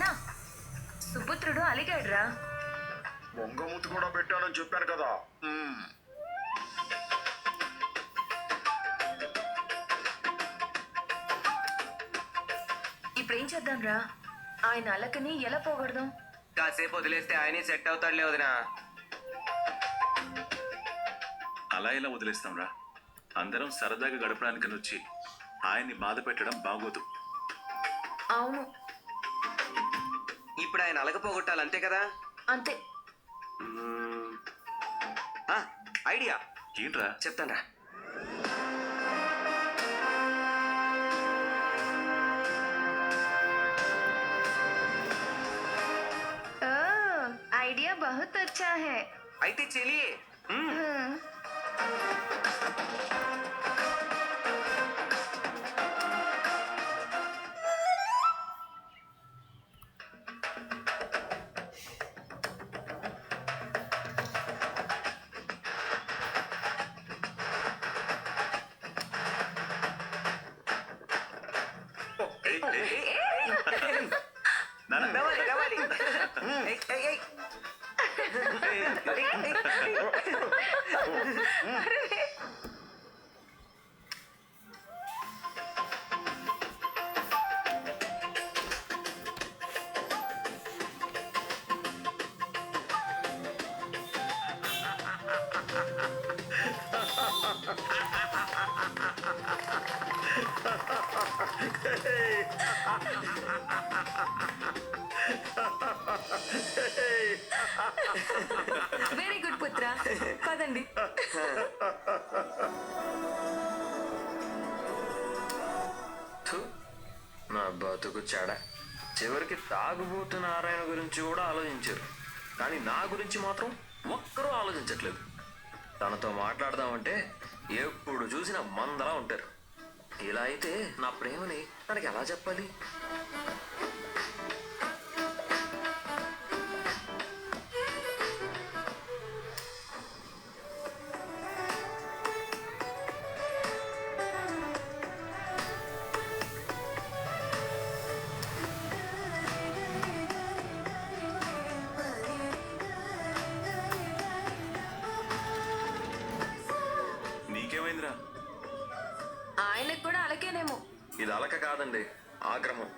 కన్నా సుపుత్రుడు అలిగాడ్రా. వంగమూతి కూడా పెట్టానని చెప్పాను కదా. ఇప్పుడేం చేద్దాం రా? ఆయన అలకని ఎలా పోగొడదాం? కాసేపు వదిలేస్తే ఆయనే సెట్ అవుతాడులే వదినా. అలా ఎలా వదిలేస్తాం రా? అందరం సరదాగా గడపడానికని వచ్చి ఆయన్ని బాధ పెట్టడం బాగోదు. అవును, ఇప్పుడు ఆయన అలగ పోగొట్టాలి అంతే కదా. అంతే. ఐడియా ఏంట్రా? చెప్తాను రా. ఐడియా बहुत अच्छा है. అయితే చెలియే. రావాలి. వెరీ గుడ్ పుత్ర, పదండి. నా బతుకు చెడ. చివరికి తాగుబోతు నారాయణ గురించి కూడా ఆలోచించారు, కానీ నా గురించి మాత్రం ఒక్కరూ ఆలోచించట్లేదు. తనతో మాట్లాడదామంటే ఎప్పుడు చూసినా మందలా ఉంటారు. ఇలా అయితే నా ప్రేమని తనకి ఎలా చెప్పాలి? నీకేమైందిరా? ఆయనకు కూడా అలకేనేమో. ఇది అలక కాదండి, ఆగ్రహం.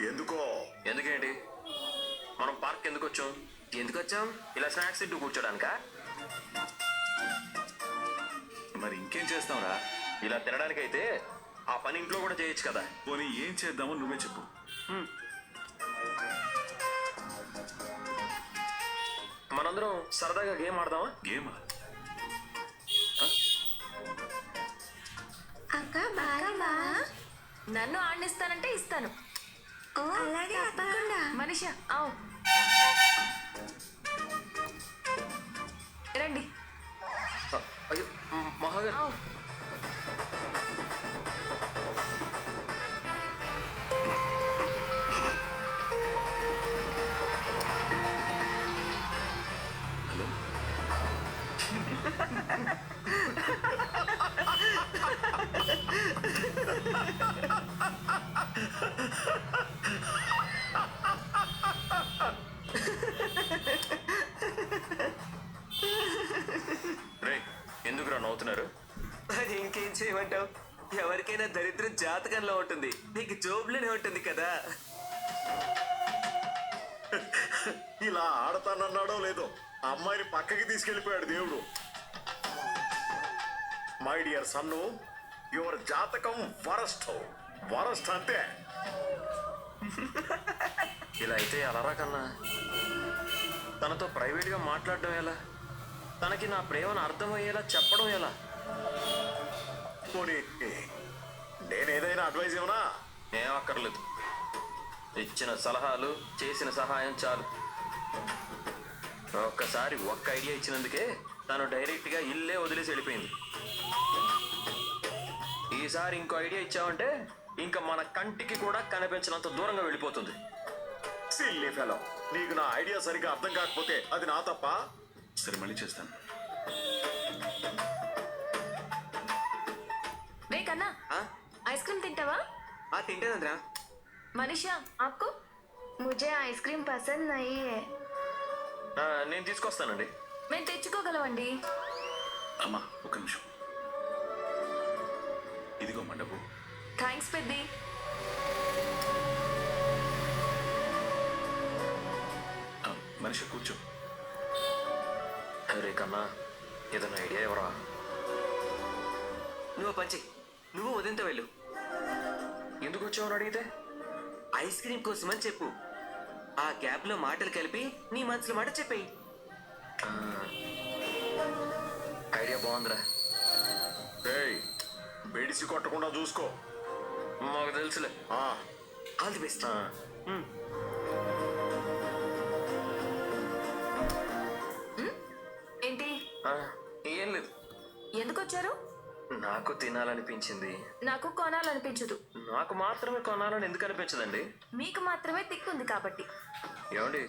ఎందుకో? ఎందుకేంటి? మనం పార్క్ ఎందుకు వచ్చాం? ఇలా స్నాక్స్ తింటూ కూర్చోడానికా? మరి ఇంకేం చేస్తావురా? ఇలా తినడానికైతే ఆ పని ఇంట్లో కూడా చేయొచ్చు కదా. పోనీ ఏం చేద్దామో నువ్వే చెప్పు. మనందరం సరదాగా గేమ్ ఆడదామా? గేమా? అక్క బాగా నన్ను ఆడిస్తానంటే ఇస్తాను. అలాగే మనిషా, అవు రండి. అయ్యో మహాగారు, అవు రే ఎందుకురా నవ్వుతున్నారు? అది ఇంకేం చేయమంటావు? ఎవరికైనా దరిద్రం జాతకంలో ఉంటుంది, నీకు జోబులోనే ఉంటుంది కదా. ఇలా ఆడతానన్నాడో లేదో అమ్మాయిని పక్కకి తీసుకెళ్ళిపోయాడు దేవుడు. మై డియర్ సన్ను, యువర్ జాతకం వరస్ట్ అంతే. ఇలా అయితే అలరా కన్నా. తనతో ప్రైవేట్గా మాట్లాడడం ఎలా? తనకి నా ప్రేమను అర్థమయ్యేలా చెప్పడం ఎలా? పోనీ నేనేదైనా అడ్వైజ్ ఇవ్వనా? ఏం అక్కర్లేదు. ఇచ్చిన సలహాలు, చేసిన సహాయం చాలు. ఒక్కసారి ఒక్క ఐడియా ఇచ్చినందుకే తను డైరెక్ట్గా ఇల్లే వదిలేసి వెళ్ళిపోయింది. ఈసారి ఇంకో ఐడియా ఇచ్చావంటే ఇంకా మన కంటికి కూడా కనిపించినంత దూరంగా వెళ్ళిపోతుంది. సిల్లీ ఫెలో, నీకు నా ఐడియా సరిగ్గా అర్థం కాకపోతే అది నా తప్ప. సరే, మళ్ళీ చేస్తాను. రే కన్నా, ఐస్ క్రీమ్ తింటావా? తింటానంద్రా. మనిషా ఆకు. मुझे आइसक्रीम पसंद नहीं है నేను తీసుకొస్తానండి. మేము తెచ్చుకోగలమండి. అమ్మా ఒక నిమిషం. ఇదిగో మా డబ్బు. థ్యాంక్స్ పెద్ది. మనిషి కూర్చో. అరే కన్నా, ఏదైనా ఐడియా ఎవరా? నువ్వు పంచి, నువ్వు ఉదయంతో వెళ్ళు. ఎందుకు వచ్చావని అడిగితే ఐస్ క్రీమ్ కోసమని చెప్పు. ఆ గ్యాప్ లో మాటలు కలిపి నీ మనసులో మాట చెప్పేయి. ఐడియా బాగుందిరా. ఏయ్, బెడిసి కొట్టకుండా చూసుకో. మాకు తెలుసులే. All the best. ఏంటి? ఏం లేదు, ఎందుకు వచ్చారు? నాకు తినాలనిపించింది. నాకు కొనాలనిపించదు. నాకు మాత్రమే కొనాలని ఎందుకు అనిపించదండి? మీకు మాత్రమే తిక్కుంది కాబట్టి. ఏమండి,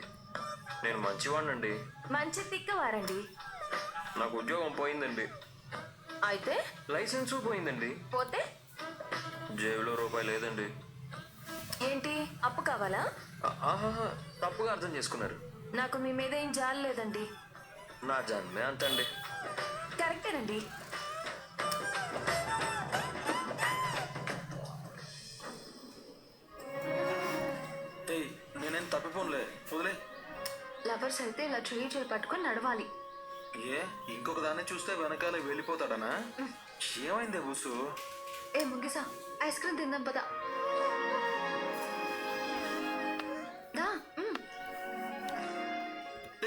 నేను మంచివాడినండి. మంచి తిక్కవారండి. నాకు ఉద్యోగం పోయిందండి. అయితే లైసెన్సు పోయిందండి. పోతే జేబులో రూపాయి లేదండి. ఏంటి, అప్పు కావాలా? ఆహాహా, తప్పుగా అర్థం చేసుకున్నారు. నాకు మీ మీద ఏం జాలి లేదండి. నా జన్మే అంతండి. కరెక్టేనండి. నేనేం తప్పిపోనులే, వదిలే. లవర్స్ అయితే ఇలా చేయి పట్టుకొని నడవాలి. ఏ ఇంకొక దాన్ని చూస్తే వెనకాల వెళ్ళిపోతాడనా? ఏమైందే బుసు? ఏ ముంగిసా, ఐస్ క్రీమ్ తిందాం పదా.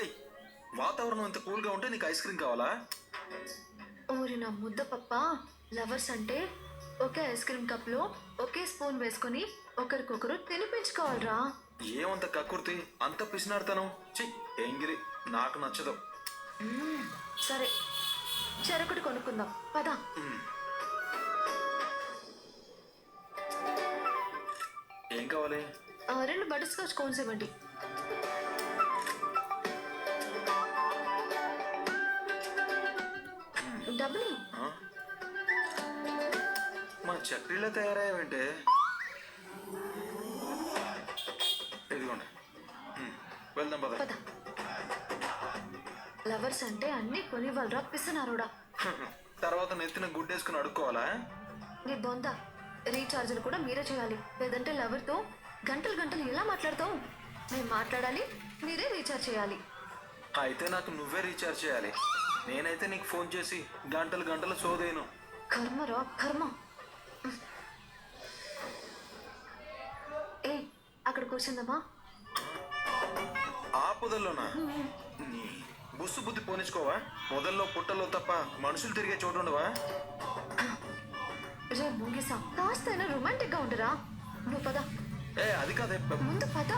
ఏయ్, వాతావరణం ఇంత కూల్గా ఉంటే నీకు ఐస్ క్రీమ్ కావాలా? ఓరి నా ముద్ద పప్ప, లవర్స్ అంటే ఒకే ఐస్ క్రీమ్ కప్ లో ఒకే స్పూన్ వేసుకొని ఒకరికొకరు తినిపించుకోవాలరా. ఏమంత కక్కుర్తి, అంత పిసినాడతాను. చి ఎంగిరి, నాకు నచ్చదు. సరే, చెరొకటి కొనుక్కుందాం పదా. ఏం కావాలి? 2 బటర్ స్కాచ్ కోన్స్ ఇవ్వండి. డబ్బులు మన చక్రీలో తయారయ్యావంటే. ఇదిగోండి, వెళ్దాం పద. పద. లవర్స్ అంటే అన్ని కొనివ్వాలరా పిస్తున్నారోడా. తర్వాత నెత్తిన గుడ్డేసుకుని అడుక్కోవాలా? నీ బొంద, రీఛార్జ్లు కూడా మీరే చేయాలి. లేదంటే లవర్తో గంటలు గంటలు ఎలా మాట్లాడతావు? మేము మాట్లాడాలి, మీరే రీఛార్జ్ చేయాలి. అయితే నాకు నువ్వే రీఛార్జ్ చేయాలి. నేనైతే నీకు ఫోన్ చేసి గంటలు గంటలు సోదేను. కర్మరా కర్మ. ఏ, అక్కడ కూర్చుందమ్మా. ఆపదల్లోనా? నీ బుస్సు బుద్ధి పోనిచ్చుకోవా? మొదల్లో పుట్టల్లో తప్ప మనుషులు తిరిగే చోటు ఉండవా? రే ముంగిసా, కాస్తైనా రొమాంటిక్ గా ఉండరా. నువ్వు పద. ఏ అది కాదే. ముందు పద.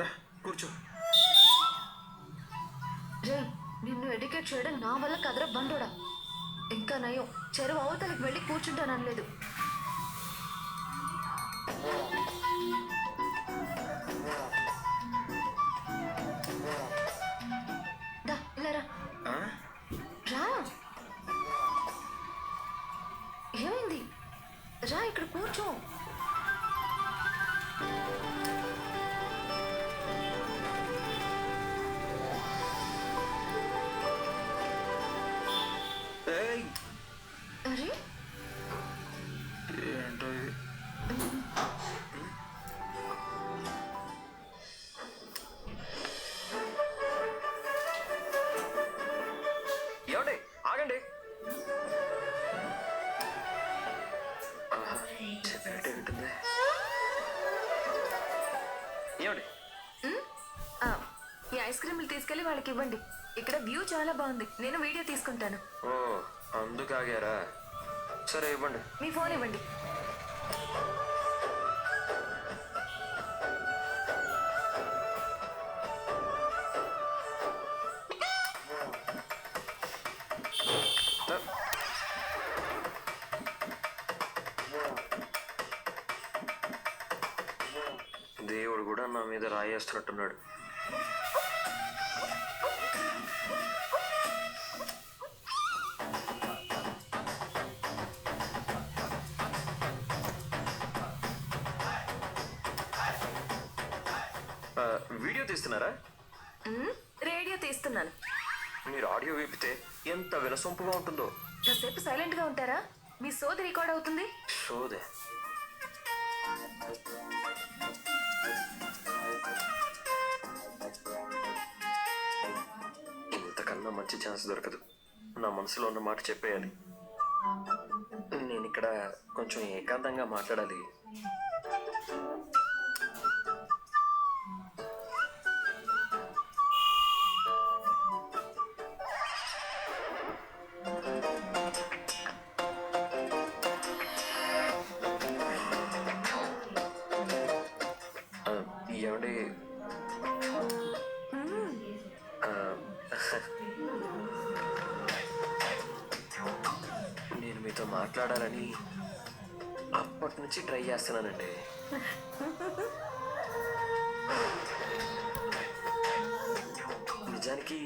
రా కూర్చో. రే, నిన్ను ఎడ్యుకేట్ చేయడం నా వల్ల కదరా బండోడా. ఇంకా నయం, చెరువు అవతలకి వెళ్ళి కూర్చుంటాననలేదు. ఇలా రా. ఆ? రా. ఏమైంది? రా, ఇక్కడ కూర్చో. ఏయ్, అరే, ఏంటో ఇది. ఏమండి, ఆగండి. చెప్పినట్టే ఉంటుంది. ఏమండి, ఈ ఐస్ క్రీమ్లు తీసుకెళ్లి వాళ్ళకి ఇవ్వండి. ఇక్కడ వ్యూ చాలా బాగుంది, నేను వీడియో తీసుకుంటాను. ఓ అందుకు ఆగారా? సరే ఇవ్వండి. మీ ఫోన్ ఇవ్వండి. దేవుడు కూడా నా మీద రాయేస్తున్నట్టున్నాడు. తీస్తున్నారా? రేడియో తీస్తున్నాను. మీరు ఆడియో విప్పితే ఎంత వినసొంపుగా ఉంటుందో. కాసేపు సైలెంట్ గా ఉంటారా? మీ సోది రికార్డ్ అవుతుంది. సోదే. ఇంతకన్నా మంచి ఛాన్స్ దొరకదు. నా మనసులో ఉన్న మాట చెప్పేయాలి. నేను ఇక్కడ కొంచెం ఏకాంతంగా మాట్లాడాలి. ఏమండి, నేను మీతో మాట్లాడాలని అప్పటి నుంచి ట్రై చేస్తున్నానండి. నిజానికి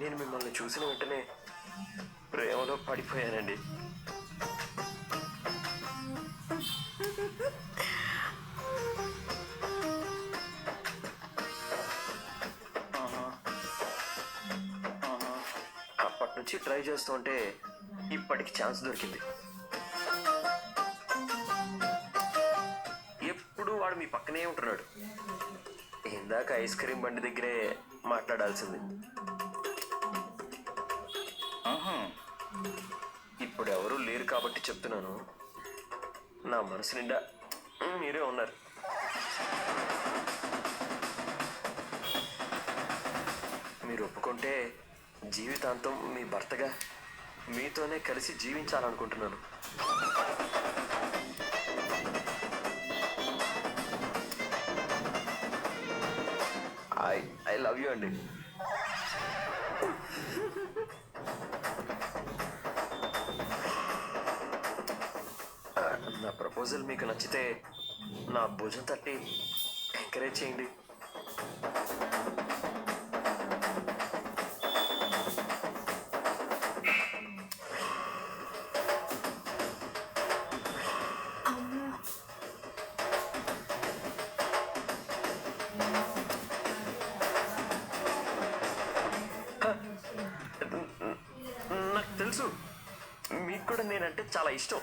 నేను మిమ్మల్ని చూసిన వెంటనే ప్రేమలో పడిపోయానండి. అప్పటి నుంచి ట్రై చేస్తుంటే ఇప్పటికి ఛాన్స్ దొరికింది. ఎప్పుడు వాడు మీ పక్కనే ఉంటున్నాడు. ఇందాక ఐస్ క్రీమ్ బండి దగ్గరే మాట్లాడాల్సింది. ఇప్పుడు ఎవరూ లేరు కాబట్టి చెప్తున్నాను. నా మనసు నిండా మీరే ఉన్నారు. మీరు ఒప్పుకుంటే జీవితాంతం మీ భర్తగా మీతోనే కలిసి జీవించాలనుకుంటున్నాను. ఐ లవ్ యూ అండి. నా ప్రపోజల్ మీకు నచ్చితే నా భుజం తట్టి ఎంకరేజ్ చేయండి. నాకు తెలుసు మీకు కూడా నేనంటే చాలా ఇష్టం.